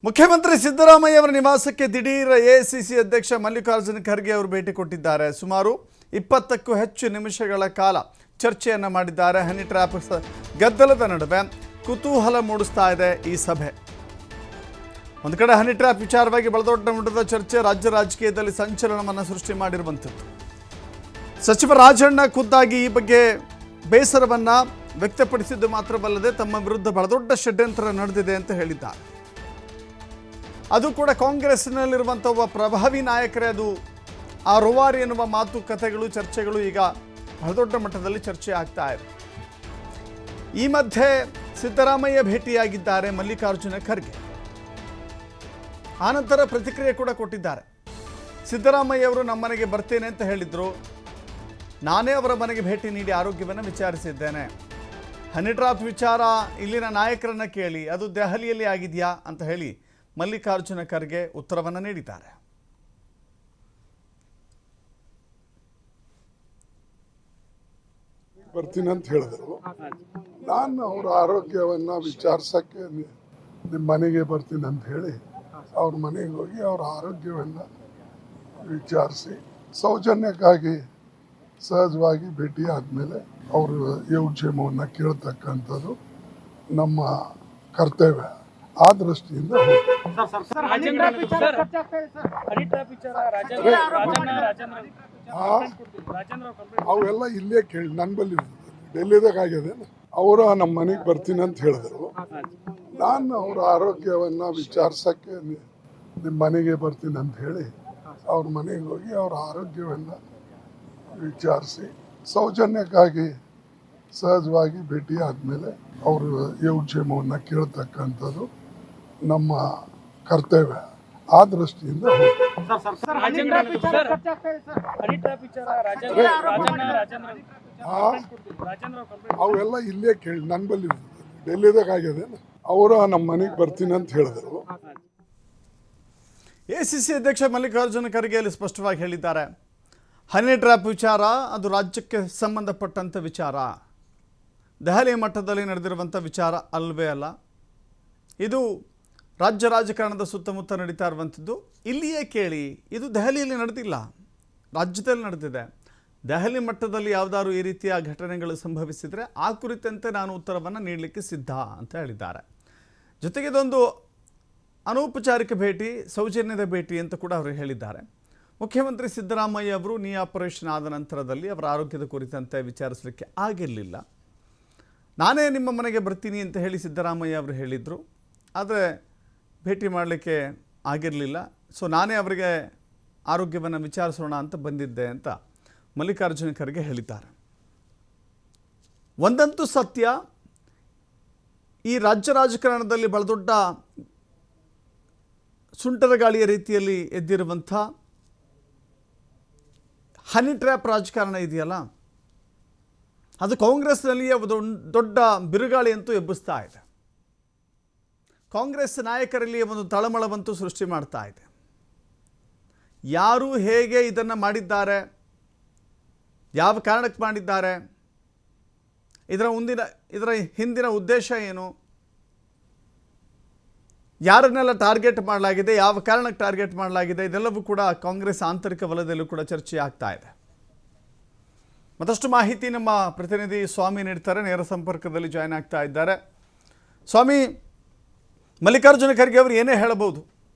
ಮುಖ್ಯಮಂತ್ರಿ ಸಿದ್ದರಾಮಯ್ಯ ಅವರ ನಿವಾಸಕ್ಕೆ ದಿಢೀರ್ ಎಐಸಿಸಿ ಅಧ್ಯಕ್ಷ ಮಲ್ಲಿಕಾರ್ಜುನ ಖರ್ಗೆ ಅವರು ಭೇಟಿ ಕೊಟ್ಟಿದ್ದಾರೆ. ಸುಮಾರು 20ಕ್ಕೂ ಹೆಚ್ಚು ನಿಮಿಷಗಳ ಕಾಲ ಚರ್ಚೆಯನ್ನು ಮಾಡಿದ್ದಾರೆ. ಹನಿ ಟ್ರ್ಯಾಪ್ ಗದ್ದಲದ ನಡುವೆ ಕುತೂಹಲ ಮೂಡಿಸ್ತಾ ಇದೆ ಈ ಸಭೆ. ಒಂದು ಕಡೆ ಹನಿ ಟ್ರ್ಯಾಪ್ ವಿಚಾರವಾಗಿ ಬಲದೊಡ್ಡ ಮಟ್ಟದ ಚರ್ಚೆ ರಾಜ್ಯ ರಾಜಕೀಯದಲ್ಲಿ ಸಂಚಲನವನ್ನು ಸೃಷ್ಟಿ ಮಾಡಿರುವಂಥದ್ದು. ಸಚಿವ ರಾಜಣ್ಣ ಖುದ್ದಾಗಿ ಈ ಬಗ್ಗೆ ಬೇಸರವನ್ನು ವ್ಯಕ್ತಪಡಿಸಿದ್ದು ಮಾತ್ರವಲ್ಲದೆ ತಮ್ಮ ವಿರುದ್ಧ ಬಲದೊಡ್ಡ ಷಡ್ಯಂತ್ರ ನಡೆದಿದೆ ಅಂತ ಹೇಳಿದ್ದಾರೆ. ಅದು ಕೂಡ ಕಾಂಗ್ರೆಸ್ನಲ್ಲಿರುವಂಥ ಒಬ್ಬ ಪ್ರಭಾವಿ ನಾಯಕರೇ ಅದು ಆ ರೂವಾರಿ ಎನ್ನುವ ಮಾತುಕತೆಗಳು ಚರ್ಚೆಗಳು ಈಗ ಬಹಳ ಮಟ್ಟದಲ್ಲಿ ಚರ್ಚೆ ಆಗ್ತಾ ಇದೆ. ಈ ಮಧ್ಯೆ ಸಿದ್ದರಾಮಯ್ಯ ಭೇಟಿಯಾಗಿದ್ದಾರೆ ಮಲ್ಲಿಕಾರ್ಜುನ ಖರ್ಗೆ. ಆನಂತರ ಪ್ರತಿಕ್ರಿಯೆ ಕೂಡ ಕೊಟ್ಟಿದ್ದಾರೆ. ಸಿದ್ದರಾಮಯ್ಯ ಅವರು ನಮ್ಮ ಮನೆಗೆ ಬರ್ತೇನೆ ಅಂತ ಹೇಳಿದ್ರು. ನಾನೇ ಅವರ ಮನೆಗೆ ಭೇಟಿ ನೀಡಿ ಆರೋಗ್ಯವನ್ನು ವಿಚಾರಿಸಿದ್ದೇನೆ. ಹನಿ ಟ್ರಾಪ್ ವಿಚಾರ ಇಲ್ಲಿನ ನಾಯಕರನ್ನ ಕೇಳಿ ಅದು ದೆಹಲಿಯಲ್ಲಿ ಆಗಿದೆಯಾ ಅಂತ ಹೇಳಿ ಮಲ್ಲಿಕಾರ್ಜುನ ಖರ್ಗೆ ಉತ್ತರವನ್ನು ನೀಡಿದ್ದಾರೆ. ಬರ್ತೀನಿ ಅಂತ ಹೇಳಿದ್ರು. ನಾನು ಅವರ ಆರೋಗ್ಯವನ್ನ ವಿಚಾರಿಸಕ್ಕೆ ನಿಮ್ಮ ಮನೆಗೆ ಬರ್ತೀನಿ ಅಂತ ಹೇಳಿ ಅವ್ರ ಮನೆಗೆ ಹೋಗಿ ಅವ್ರ ಆರೋಗ್ಯವನ್ನ ವಿಚಾರಿಸಿ ಸೌಜನ್ಯಕ್ಕಾಗಿ ಸಹಜವಾಗಿ ಭೇಟಿ ಆದಮೇಲೆ ಅವ್ರ ಯೋಗಕ್ಷೇಮವನ್ನು ಕೇಳ್ತಕ್ಕಂಥದ್ದು ನಮ್ಮ ಕರ್ತವ್ಯ. ಆ ದೃಷ್ಟಿಯಿಂದ ಅವೆಲ್ಲ ಇಲ್ಲೇ ಕೇಳಿ ನನ್ನ ಬಲ್ಲಿ ಡೆಲ್ಲಿದಾಗ ಆಗಿದೆ. ಅವರು ನಮ್ಮ ಮನೆಗೆ ಬರ್ತೀನಿ ಅಂತ ಹೇಳಿದ್ರು. ನಾನು ಅವ್ರ ಆರೋಗ್ಯವನ್ನ ವಿಚಾರಿಸಕ್ಕೆ ನಿಮ್ಮ ಮನೆಗೆ ಬರ್ತೀನಿ ಅಂತ ಹೇಳಿ ಅವ್ರ ಮನೆಗೆ ಹೋಗಿ ಅವ್ರ ಆರೋಗ್ಯವನ್ನ ವಿಚಾರಿಸಿ ಸೌಜನ್ಯಕ್ಕಾಗಿ ಸಹಜವಾಗಿ ಭೇಟಿ ಆದಮೇಲೆ ಅವ್ರ ಯೋಗಕ್ಷೇಮವನ್ನು ಕೇಳ್ತಕ್ಕಂಥದ್ದು ನಮ್ಮ ಕರ್ತವ್ಯ. ಆ ದೃಷ್ಟಿಯಿಂದ ಅವೆಲ್ಲ ಇಲ್ಲೇ ಕೇಳಿ ನನ್ನ ಬಲ್ಲಿ ಡೆಲ್ಲಿದಾಗ ಆಗಿದೆ. ಅವರು ನಮ್ಮ ಮನೆಗೆ ಬರ್ತೀನಿ ಅಂತ ಹೇಳಿದ್ರು. ಎಐಸಿಸಿ ಅಧ್ಯಕ್ಷ ಮಲ್ಲಿಕಾರ್ಜುನ ಖರ್ಗೆ ಅಲ್ಲಿ ಸ್ಪಷ್ಟವಾಗಿ ಹೇಳಿದ್ದಾರೆ. ಹನಿ ಟ್ರ್ಯಾಪ್ ವಿಚಾರ ಅದು ರಾಜ್ಯಕ್ಕೆ ಸಂಬಂಧಪಟ್ಟಂಥ ವಿಚಾರ, ದೆಹಲಿ ಮಟ್ಟದಲ್ಲಿ ನಡೆದಿರುವಂಥ ವಿಚಾರ ಅಲ್ವೇ ಅಲ್ಲ. ಇದು ರಾಜ್ಯ ರಾಜಕಾರಣದ ಸುತ್ತಮುತ್ತ ನಡೀತಾ ಇರುವಂಥದ್ದು. ಇಲ್ಲಿಯೇ ಕೇಳಿ, ಇದು ದೆಹಲಿಯಲ್ಲಿ ನಡೆದಿಲ್ಲ, ರಾಜ್ಯದಲ್ಲಿ ನಡೆದಿದೆ. ದೆಹಲಿ ಮಟ್ಟದಲ್ಲಿ ಯಾವುದಾದ್ರು ಈ ರೀತಿಯ ಘಟನೆಗಳು ಸಂಭವಿಸಿದರೆ ಆ ಕುರಿತಂತೆ ನಾನು ಉತ್ತರವನ್ನು ನೀಡಲಿಕ್ಕೆ ಸಿದ್ಧ ಅಂತ ಹೇಳಿದ್ದಾರೆ. ಜೊತೆಗೆ ಇದೊಂದು ಅನೌಪಚಾರಿಕ ಭೇಟಿ, ಸೌಜನ್ಯದ ಭೇಟಿ ಅಂತ ಕೂಡ ಅವರು ಹೇಳಿದ್ದಾರೆ. ಮುಖ್ಯಮಂತ್ರಿ ಸಿದ್ದರಾಮಯ್ಯ ಅವರು ನೀ ಆಪರೇಷನ್ ಆದ ನಂತರದಲ್ಲಿ ಅವರ ಆರೋಗ್ಯದ ಕುರಿತಂತೆ ವಿಚಾರಿಸಲಿಕ್ಕೆ ಆಗಿರಲಿಲ್ಲ. ನಾನೇ ನಿಮ್ಮ ಮನೆಗೆ ಬರ್ತೀನಿ ಅಂತ ಹೇಳಿ ಸಿದ್ದರಾಮಯ್ಯ ಅವರು ಹೇಳಿದರು. ಆದರೆ ಭೇಟಿ ಮಾಡಲಿಕ್ಕೆ ಆಗಿರಲಿಲ್ಲ. ಸೊ ನಾನೇ ಅವರಿಗೆ ಆರೋಗ್ಯವನ್ನು ವಿಚಾರಿಸೋಣ ಅಂತ ಬಂದಿದ್ದೆ ಅಂತ ಮಲ್ಲಿಕಾರ್ಜುನ ಖರ್ಗೆ ಹೇಳಿದ್ದಾರೆ. ಒಂದಂತೂ ಸತ್ಯ, ಈ ರಾಜ್ಯ ರಾಜಕಾರಣದಲ್ಲಿ ಬಹಳ ದೊಡ್ಡ ಸುಂಟರ ಗಾಳಿಯ ರೀತಿಯಲ್ಲಿ ಎದ್ದಿರುವಂಥ ಹನಿ ಟ್ರ್ಯಾಪ್ ರಾಜಕಾರಣ ಇದೆಯಲ್ಲ, ಅದು ಕಾಂಗ್ರೆಸ್ನಲ್ಲಿಯೇ ಒಂದು ದೊಡ್ಡ ಬಿರುಗಾಳಿ ಅಂತೂ ಎಬ್ಬಿಸ್ತಾ ಇದೆ. ಕಾಂಗ್ರೆಸ್ ನಾಯಕರಲ್ಲಿ ಒಂದು ತಳಮಳವಂತೂ ಸೃಷ್ಟಿ ಮಾಡ್ತಾ ಇದೆ. ಯಾರು ಹೇಗೆ ಇದನ್ನು ಮಾಡಿದ್ದಾರೆ, ಯಾವ ಕಾರಣಕ್ಕೆ ಮಾಡಿದ್ದಾರೆ, ಇದರ ಹಿಂದಿನ ಉದ್ದೇಶ ಏನು, ಯಾರನ್ನೆಲ್ಲ ಟಾರ್ಗೆಟ್ ಮಾಡಲಾಗಿದೆ, ಯಾವ ಕಾರಣಕ್ಕೆ ಟಾರ್ಗೆಟ್ ಮಾಡಲಾಗಿದೆ, ಇದೆಲ್ಲವೂ ಕೂಡ ಕಾಂಗ್ರೆಸ್ ಆಂತರಿಕ ವಲಯದಲ್ಲೂ ಕೂಡ ಚರ್ಚೆ ಆಗ್ತಾ ಇದೆ. ಮತ್ತಷ್ಟು ಮಾಹಿತಿ ನಮ್ಮ ಪ್ರತಿನಿಧಿ ಸ್ವಾಮಿ ನೀಡ್ತಾರೆ, ನೇರ ಸಂಪರ್ಕದಲ್ಲಿ ಜಾಯ್ನ್ ಆಗ್ತಾ ಇದ್ದಾರೆ. ಸ್ವಾಮಿ, ಮಲ್ಲಿಕಾರ್ಜುನ ಖರ್ಗೆ ಅವರು ಏನೇ ಹೇಳಬಹುದು,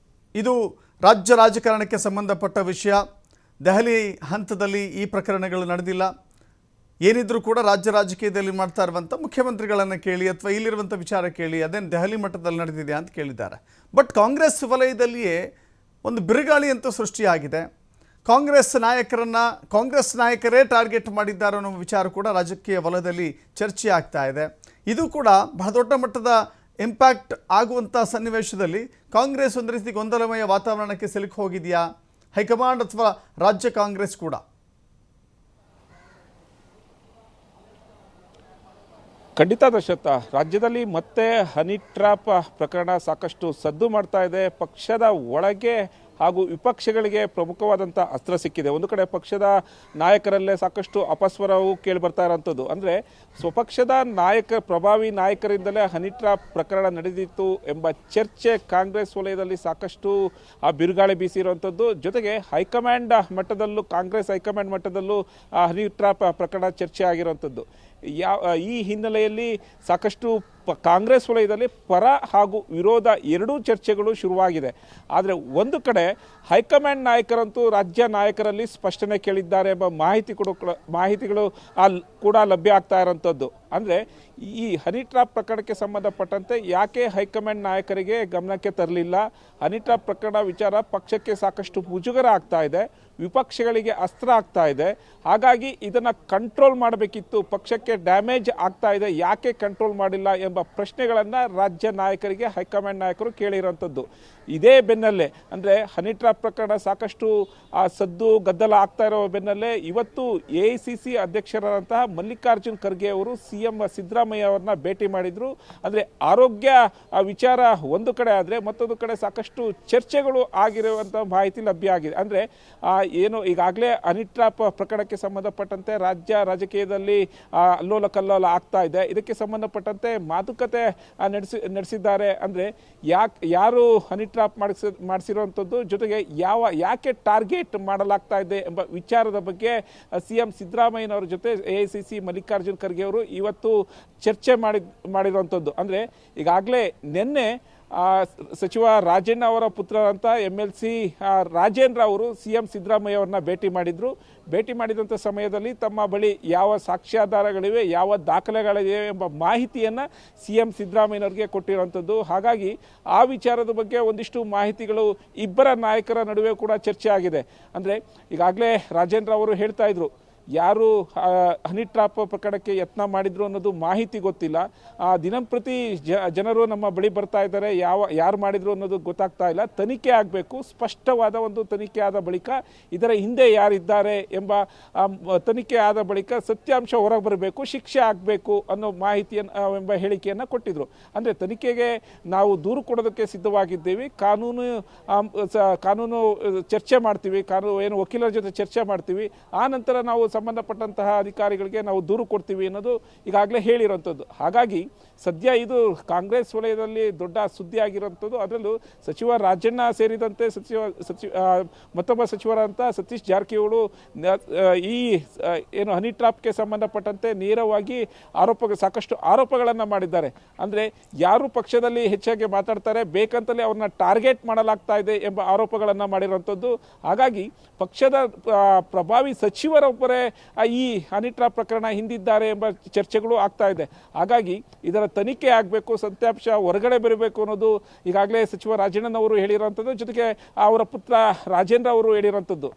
ಇದು ರಾಜ್ಯ ರಾಜಕಾರಣಕ್ಕೆ ಸಂಬಂಧಪಟ್ಟ ವಿಷಯ. ದೆಹಲಿ ಹಂತದಲ್ಲಿ ಈ ಪ್ರಕರಣಗಳು ನಡೆದಿಲ್ಲ. ಏನಿದ್ರೂ ಕೂಡ ರಾಜ್ಯ ರಾಜಕೀಯದಲ್ಲಿ ಮಾಡ್ತಾ ಇರುವಂಥ ಮುಖ್ಯಮಂತ್ರಿಗಳನ್ನು ಕೇಳಿ ಅಥವಾ ಇಲ್ಲಿರುವಂಥ ವಿಚಾರ ಕೇಳಿ ಅದೇನು ದೆಹಲಿ ಮಟ್ಟದಲ್ಲಿ ನಡೆದಿದೆ ಅಂತ ಕೇಳಿದ್ದಾರೆ. ಬಟ್ ಕಾಂಗ್ರೆಸ್ ವಲಯದಲ್ಲಿಯೇ ಒಂದು ಬಿರುಗಾಳಿ ಅಂತೂ ಸೃಷ್ಟಿಯಾಗಿದೆ. ಕಾಂಗ್ರೆಸ್ ನಾಯಕರೇ ಟಾರ್ಗೆಟ್ ಮಾಡಿದ್ದಾರೆ ಅನ್ನೋ ವಿಚಾರ ಕೂಡ ರಾಜಕೀಯ ವಲಯದಲ್ಲಿ ಚರ್ಚೆ ಆಗ್ತಾ ಇದೆ. ಇದು ಕೂಡ ಬಹಳ ದೊಡ್ಡ ಮಟ್ಟದ ಇಂಪ್ಯಾಕ್ಟ್ ಆಗುವಂಥ ಸನ್ನಿವೇಶದಲ್ಲಿ ಕಾಂಗ್ರೆಸ್ ಒಂದು ರೀತಿ ಗೊಂದಲಮಯ ವಾತಾವರಣಕ್ಕೆ ಸಿಲುಕಿ ಹೋಗಿದೆಯಾ, ಹೈಕಮಾಂಡ್ ಅಥವಾ ರಾಜ್ಯ ಕಾಂಗ್ರೆಸ್ ಕೂಡ? ಖಂಡಿತ ದಶರಥ, ರಾಜ್ಯದಲ್ಲಿ ಮತ್ತೆ ಹನಿ ಟ್ರ್ಯಾಪ್ ಪ್ರಕರಣ ಸಾಕಷ್ಟು ಸದ್ದು ಮಾಡ್ತಾ ಇದೆ. ಪಕ್ಷದ ಒಳಗೆ ಹಾಗೂ ವಿಪಕ್ಷಗಳಿಗೆ ಪ್ರಮುಖವಾದಂಥ ಅಸ್ತ್ರ ಸಿಕ್ಕಿದೆ. ಒಂದು ಕಡೆ ಪಕ್ಷದ ನಾಯಕರಲ್ಲೇ ಸಾಕಷ್ಟು ಅಪಸ್ವರವು ಕೇಳಿಬರ್ತಾ ಇರೋಂಥದ್ದು. ಅಂದರೆ ಸ್ವಪಕ್ಷದ ಪ್ರಭಾವಿ ನಾಯಕರಿಂದಲೇ ಹನಿ ಟ್ರ್ಯಾಪ್ ಪ್ರಕರಣ ನಡೆದಿತ್ತು ಎಂಬ ಚರ್ಚೆ ಕಾಂಗ್ರೆಸ್ ವಲಯದಲ್ಲಿ ಸಾಕಷ್ಟು ಬಿರುಗಾಳಿ ಬೀಸಿರುವಂಥದ್ದು. ಜೊತೆಗೆ ಹೈಕಮಾಂಡ್ ಮಟ್ಟದಲ್ಲೂ ಕಾಂಗ್ರೆಸ್ ಹೈಕಮಾಂಡ್ ಮಟ್ಟದಲ್ಲೂ ಹನಿ ಟ್ರ್ಯಾಪ್ ಪ್ರಕರಣ ಚರ್ಚೆ ಆಗಿರುವಂಥದ್ದು. ಈ ಹಿನ್ನೆಲೆಯಲ್ಲಿ ಸಾಕಷ್ಟು ಕಾಂಗ್ರೆಸ್ ವಲಯದಲ್ಲಿ ಪರ ಹಾಗೂ ವಿರೋಧ ಎರಡೂ ಚರ್ಚೆಗಳು ಶುರುವಾಗಿದೆ. ಆದರೆ ಒಂದು ಕಡೆ ಹೈಕಮಾಂಡ್ ನಾಯಕರಂತೂ ರಾಜ್ಯ ನಾಯಕರಲ್ಲಿ ಸ್ಪಷ್ಟನೆ ಕೇಳಿದ್ದಾರೆ ಎಂಬ ಮಾಹಿತಿಗಳು ಕೂಡ ಲಭ್ಯ ಆಗ್ತಾ ಇರೋಂಥದ್ದು. ಅಂದರೆ ಈ ಹನಿ ಟ್ರ್ಯಾಪ್ ಪ್ರಕರಣಕ್ಕೆ ಸಂಬಂಧಪಟ್ಟಂತೆ ಯಾಕೆ ಹೈಕಮಾಂಡ್ ನಾಯಕರಿಗೆ ಗಮನಕ್ಕೆ ತರಲಿಲ್ಲ, ಹನಿ ಟ್ರ್ಯಾಪ್ ಪ್ರಕರಣ ವಿಚಾರ ಪಕ್ಷಕ್ಕೆ ಸಾಕಷ್ಟು ಮುಜುಗರ ಆಗ್ತಾ ಇದೆ, ವಿಪಕ್ಷಗಳಿಗೆ ಅಸ್ತ್ರ ಆಗ್ತಾ ಇದೆ, ಹಾಗಾಗಿ ಇದನ್ನು ಕಂಟ್ರೋಲ್ ಮಾಡಬೇಕಿತ್ತು, ಪಕ್ಷಕ್ಕೆ ಡ್ಯಾಮೇಜ್ ಆಗ್ತಾ ಇದೆ, ಯಾಕೆ ಕಂಟ್ರೋಲ್ ಮಾಡಿಲ್ಲ ಎಂಬ ಪ್ರಶ್ನೆಗಳನ್ನು ರಾಜ್ಯ ನಾಯಕರಿಗೆ ಹೈಕಮಾಂಡ್ ನಾಯಕರು ಕೇಳಿರೋಂಥದ್ದು. ಇದೇ ಬೆನ್ನಲ್ಲೇ ಅಂದರೆ ಹನಿ ಟ್ರ್ಯಾಪ್ ಪ್ರಕರಣ ಸಾಕಷ್ಟು ಸದ್ದು ಗದ್ದಲ ಆಗ್ತಾ ಇರೋ ಬೆನ್ನಲ್ಲೇ ಇವತ್ತು AICC ಅಧ್ಯಕ್ಷರಾದಂತಹ ಮಲ್ಲಿಕಾರ್ಜುನ್ ಖರ್ಗೆ ಅವರು CM ಸಿದ್ದರಾಮಯ್ಯ ಅವ್ರನ್ನ ಭೇಟಿ ಮಾಡಿದರು. ಅಂದರೆ ಆರೋಗ್ಯ ವಿಚಾರ ಒಂದು ಕಡೆ ಆದರೆ ಮತ್ತೊಂದು ಕಡೆ ಸಾಕಷ್ಟು ಚರ್ಚೆಗಳು ಆಗಿರುವಂಥ ಮಾಹಿತಿ ಲಭ್ಯ ಆಗಿದೆ. ಅಂದರೆ ಏನು ಈಗಾಗಲೇ ಹನಿ ಟ್ರ್ಯಾಪ್ ಪ್ರಕರಣಕ್ಕೆ ಸಂಬಂಧಪಟ್ಟಂತೆ ರಾಜಕೀಯದಲ್ಲಿ ಅಲ್ಲೋಲ ಕಲ್ಲೋಲ ಆಗ್ತಾ ಇದೆ. ಇದಕ್ಕೆ ಸಂಬಂಧಪಟ್ಟಂತೆ ಮಾತುಕತೆ ನಡೆಸಿದ್ದಾರೆ. ಅಂದರೆ ಯಾರು ಹನಿ ಟ್ರ್ಯಾಪ್ ಮಾಡಿಸಿರುವಂಥದ್ದು, ಜೊತೆಗೆ ಯಾಕೆ ಟಾರ್ಗೆಟ್ ಮಾಡಲಾಗ್ತಾ ಇದೆ ಎಂಬ ವಿಚಾರದ ಬಗ್ಗೆ CM ಸಿದ್ದರಾಮಯ್ಯನವರ ಜೊತೆ AICC ಮಲ್ಲಿಕಾರ್ಜುನ್ ಖರ್ಗೆ ಅವರು ಇವತ್ತು ಚರ್ಚೆ ಮಾಡಿರುವಂಥದ್ದು. ಅಂದರೆ ಈಗಾಗಲೇ ನಿನ್ನೆ ಸಚಿವ ರಾಜಣ್ಣ ಅವರ ಪುತ್ರರಂತ MLC ರಾಜೇಂದ್ರ ಅವರು CM ಸಿದ್ದರಾಮಯ್ಯ ಅವ್ರನ್ನ ಭೇಟಿ ಮಾಡಿದಂಥ ಸಮಯದಲ್ಲಿ ತಮ್ಮ ಬಳಿ ಯಾವ ಸಾಕ್ಷ್ಯಾಧಾರಗಳಿವೆ, ಯಾವ ದಾಖಲೆಗಳಿವೆ ಎಂಬ ಮಾಹಿತಿಯನ್ನು CM ಸಿದ್ದರಾಮಯ್ಯನವ್ರಿಗೆ ಕೊಟ್ಟಿರುವಂಥದ್ದು. ಹಾಗಾಗಿ ಆ ವಿಚಾರದ ಬಗ್ಗೆ ಒಂದಿಷ್ಟು ಮಾಹಿತಿಗಳು ಇಬ್ಬರ ನಾಯಕರ ನಡುವೆ ಕೂಡ ಚರ್ಚೆ ಆಗಿದೆ. ಅಂದರೆ ಈಗಾಗಲೇ ರಾಜೇಂದ್ರ ಅವರು ಹೇಳ್ತಾ ಇದ್ರು, ಯಾರು ಹನಿ ಟ್ರ್ಯಾಪ್ ಪ್ರಕರಣಕ್ಕೆ ಯತ್ನ ಮಾಡಿದ್ರು ಅನ್ನೋದು ಮಾಹಿತಿ ಗೊತ್ತಿಲ್ಲ, ದಿನಂಪ್ರತಿ ಜನರು ನಮ್ಮ ಬಳಿ ಬರ್ತಾ ಇದ್ದಾರೆ, ಯಾರು ಮಾಡಿದ್ರು ಅನ್ನೋದು ಗೊತ್ತಾಗ್ತಾ ಇಲ್ಲ, ತನಿಖೆ ಆಗಬೇಕು, ಸ್ಪಷ್ಟವಾದ ಒಂದು ತನಿಖೆ ಆದ ಬಳಿಕ ಇದರ ಹಿಂದೆ ಯಾರಿದ್ದಾರೆ ಎಂಬ ತನಿಖೆ ಆದ ಬಳಿಕ ಸತ್ಯಾಂಶ ಹೊರಗೆ ಬರಬೇಕು, ಶಿಕ್ಷೆ ಆಗಬೇಕು ಅನ್ನೋ ಮಾಹಿತಿಯನ್ನು ಎಂಬ ಹೇಳಿಕೆಯನ್ನು ಕೊಟ್ಟಿದ್ರು. ಅಂದರೆ ತನಿಖೆಗೆ ನಾವು ದೂರು ಕೊಡೋದಕ್ಕೆ ಸಿದ್ಧವಾಗಿದ್ದೀವಿ, ಕಾನೂನು ಚರ್ಚೆ ಮಾಡ್ತೀವಿ, ಏನು ವಕೀಲರ ಜೊತೆ ಚರ್ಚೆ ಮಾಡ್ತೀವಿ, ಆ ನಂತರ ನಾವು ಸಂಬಂಧಪಟ್ಟಂತಹ ಅಧಿಕಾರಿಗಳಿಗೆ ನಾವು ದೂರು ಕೊಡ್ತೀವಿ ಅನ್ನೋದು ಈಗಾಗಲೇ ಹೇಳಿರುವಂಥದ್ದು. ಹಾಗಾಗಿ ಸದ್ಯ ಇದು ಕಾಂಗ್ರೆಸ್ ವಲಯದಲ್ಲಿ ದೊಡ್ಡ ಸುದ್ದಿ ಆಗಿರುವಂಥದ್ದು. ಅದರಲ್ಲೂ ಸಚಿವ ರಾಜಣ್ಣ ಸೇರಿದಂತೆ ಮತ್ತೊಬ್ಬ ಸಚಿವರಂತ ಸತೀಶ್ ಜಾರಕಿಹೊಳಿ ಈ ಏನು ಹನಿ ಟ್ರ್ಯಾಪ್ಗೆ ಸಂಬಂಧಪಟ್ಟಂತೆ ನೇರವಾಗಿ ಸಾಕಷ್ಟು ಆರೋಪಗಳನ್ನು ಮಾಡಿದ್ದಾರೆ. ಅಂದರೆ ಯಾರು ಪಕ್ಷದಲ್ಲಿ ಹೆಚ್ಚಾಗಿ ಮಾತಾಡ್ತಾರೆ, ಬೇಕಂತಲೇ ಅವ್ರನ್ನ ಟಾರ್ಗೆಟ್ ಮಾಡಲಾಗ್ತಾ ಇದೆ ಎಂಬ ಆರೋಪಗಳನ್ನು ಮಾಡಿರುವಂಥದ್ದು. ಹಾಗಾಗಿ ಪಕ್ಷದ ಪ್ರಭಾವಿ ಸಚಿವರೊಬ್ಬರೇ ಈ ಹನಿ ಟ್ರ್ಯಾಪ್ ಪ್ರಕರಣ ಹಿಂದಿದ್ದಾರೆ ಎಂಬ ಚರ್ಚೆಗಳು ಆಗ್ತಾ ಇದೆ. ಹಾಗಾಗಿ ಇದರ ತನಿಖೆ ಆಗಬೇಕು, ಸತ್ಯಾಂಶ ಹೊರಗಡೆ ಬರಬೇಕು ಅನ್ನೋದು ಈಗಾಗಲೇ ಸಚಿವ ರಾಜಣ್ಣನವರು ಹೇಳಿರುವಂಥದ್ದು, ಜೊತೆಗೆ ಅವರ ಪುತ್ರ ರಾಜೇಂದ್ರ ಅವರು ಹೇಳಿರುವಂಥದ್ದು.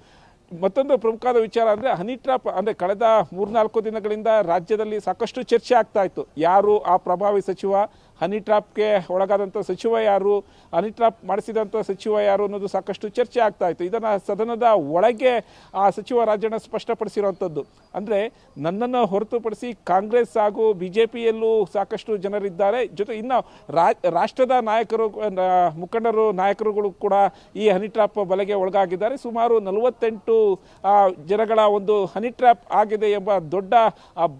ಮತ್ತೊಂದು ಪ್ರಮುಖವಾದ ವಿಚಾರ ಅಂದರೆ ಹನಿ ಟ್ರ್ಯಾಪ್ ಅಂದರೆ ಕಳೆದ 3-4 ದಿನಗಳಿಂದ ರಾಜ್ಯದಲ್ಲಿ ಸಾಕಷ್ಟು ಚರ್ಚೆ ಆಗ್ತಾ ಇತ್ತು. ಯಾರು ಆ ಪ್ರಭಾವಿ ಸಚಿವ, ಹನಿ ಟ್ರ್ಯಾಪ್ಗೆ ಒಳಗಾದಂಥ ಸಚಿವ ಯಾರು, ಹನಿ ಟ್ರ್ಯಾಪ್ ಮಾಡಿಸಿದಂಥ ಸಚಿವ ಯಾರು ಅನ್ನೋದು ಸಾಕಷ್ಟು ಚರ್ಚೆ ಆಗ್ತಾ ಇತ್ತು. ಇದನ್ನು ಸದನದ ಒಳಗೆ ಆ ಸಚಿವ ರಾಜಣ್ಣ ಸ್ಪಷ್ಟಪಡಿಸಿರುವಂಥದ್ದು. ಅಂದರೆ ನನ್ನನ್ನು ಹೊರತುಪಡಿಸಿ ಕಾಂಗ್ರೆಸ್ ಹಾಗೂ BJPಯಲ್ಲೂ ಸಾಕಷ್ಟು ಜನರಿದ್ದಾರೆ, ಜೊತೆ ಇನ್ನು ರಾಷ್ಟ್ರದ ನಾಯಕರುಗಳು ಕೂಡ ಈ ಹನಿ ಟ್ರ್ಯಾಪ್ ಬಲೆಗೆ ಒಳಗಾಗಿದ್ದಾರೆ. ಸುಮಾರು 48 ಜನಗಳ ಒಂದು ಹನಿ ಟ್ರ್ಯಾಪ್ ಆಗಿದೆ ಎಂಬ ದೊಡ್ಡ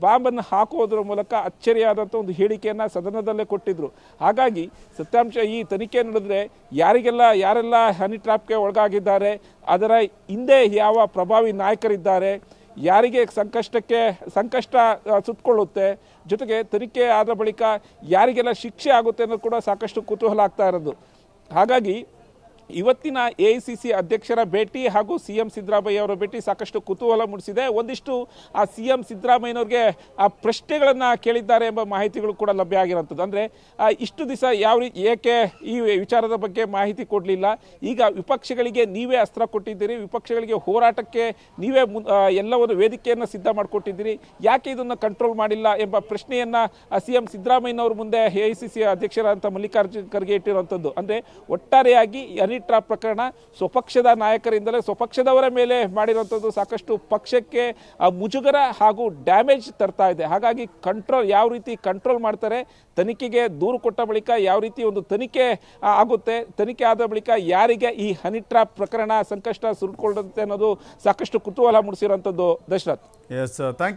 ಬಾಂಬನ್ನು ಹಾಕುವುದರ ಮೂಲಕ ಅಚ್ಚರಿಯಾದಂಥ ಒಂದು ಹೇಳಿಕೆಯನ್ನು ಸದನದಲ್ಲೇ ಕೊಟ್ಟಿದ್ರು. ಹಾಗಾಗಿ ಸತ್ಯಾಂಶ ಈ ತನಿಖೆ ನಡೆದರೆ ಯಾರೆಲ್ಲ ಹನಿ ಟ್ರ್ಯಾಪ್ಗೆ ಒಳಗಾಗಿದ್ದಾರೆ, ಅದರ ಹಿಂದೆ ಯಾವ ಪ್ರಭಾವಿ ನಾಯಕರಿದ್ದಾರೆ, ಯಾರಿಗೆ ಸಂಕಷ್ಟ ಸುತ್ತಕೊಳ್ಳುತ್ತೆ, ಜೊತೆಗೆ ತನಿಖೆ ಆದ ಬಳಿಕ ಯಾರಿಗೆಲ್ಲ ಶಿಕ್ಷೆ ಆಗುತ್ತೆ ಅನ್ನೋದು ಕೂಡ ಸಾಕಷ್ಟು ಕುತೂಹಲ ಆಗ್ತಾ ಇರೋದು. ಹಾಗಾಗಿ ಇವತ್ತಿನ AICC ಅಧ್ಯಕ್ಷರ ಭೇಟಿ ಹಾಗೂ CM ಸಿದ್ದರಾಮಯ್ಯ ಅವರ ಭೇಟಿ ಸಾಕಷ್ಟು ಕುತೂಹಲ ಮೂಡಿಸಿದೆ. ಒಂದಿಷ್ಟು ಆ CM ಸಿದ್ದರಾಮಯ್ಯನವ್ರಿಗೆ ಆ ಪ್ರಶ್ನೆಗಳನ್ನು ಕೇಳಿದ್ದಾರೆ ಎಂಬ ಮಾಹಿತಿಗಳು ಕೂಡ ಲಭ್ಯ ಆಗಿರುವಂಥದ್ದು. ಅಂದರೆ ಇಷ್ಟು ದಿವಸ ಏಕೆ ಈ ವಿಚಾರದ ಬಗ್ಗೆ ಮಾಹಿತಿ ಕೊಡಲಿಲ್ಲ, ಈಗ ವಿಪಕ್ಷಗಳಿಗೆ ನೀವೇ ಅಸ್ತ್ರ ಕೊಟ್ಟಿದ್ದೀರಿ, ವಿಪಕ್ಷಗಳಿಗೆ ಹೋರಾಟಕ್ಕೆ ನೀವೇ ಎಲ್ಲವನ್ನು ವೇದಿಕೆಯನ್ನು ಸಿದ್ಧ ಮಾಡಿಕೊಟ್ಟಿದ್ದೀರಿ, ಯಾಕೆ ಇದನ್ನು ಕಂಟ್ರೋಲ್ ಮಾಡಿಲ್ಲ ಎಂಬ ಪ್ರಶ್ನೆಯನ್ನು CM ಸಿದ್ದರಾಮಯ್ಯನವ್ರ ಮುಂದೆ AICC ಅಧ್ಯಕ್ಷರಾದಂಥ ಮಲ್ಲಿಕಾರ್ಜುನ್ ಖರ್ಗೆ ಇಟ್ಟಿರುವಂಥದ್ದು. ಅಂದರೆ ಒಟ್ಟಾರೆಯಾಗಿ ಹನಿ ಹನಿ ಟ್ರಾಪ್ ಪ್ರಕರಣ ಸ್ವಪಕ್ಷದ ನಾಯಕರಿಂದಲೇ ಸ್ವಪಕ್ಷದವರ ಮೇಲೆ ಮಾಡಿರುವಂಥದ್ದು ಸಾಕಷ್ಟು ಪಕ್ಷಕ್ಕೆ ಮುಜುಗರ ಹಾಗೂ ಡ್ಯಾಮೇಜ್ ತರ್ತಾ ಇದೆ. ಹಾಗಾಗಿ ಯಾವ ರೀತಿ ಕಂಟ್ರೋಲ್ ಮಾಡ್ತಾರೆ, ತನಿಖೆಗೆ ದೂರು ಕೊಟ್ಟ ಬಳಿಕ ಯಾವ ರೀತಿ ಒಂದು ತನಿಖೆ ಆಗುತ್ತೆ, ತನಿಖೆ ಆದ ಬಳಿಕ ಯಾರಿಗೆ ಈ ಹನಿ ಟ್ರಾಪ್ ಪ್ರಕರಣ ಸಂಕಷ್ಟ ಸುರುಕೊಳ್ಳುತ್ತೆ ಅನ್ನೋದು ಸಾಕಷ್ಟು ಕುತೂಹಲ ಮೂಡಿಸಿರುವಂಥದ್ದು. ದಶರಥ್. Yes, thank you.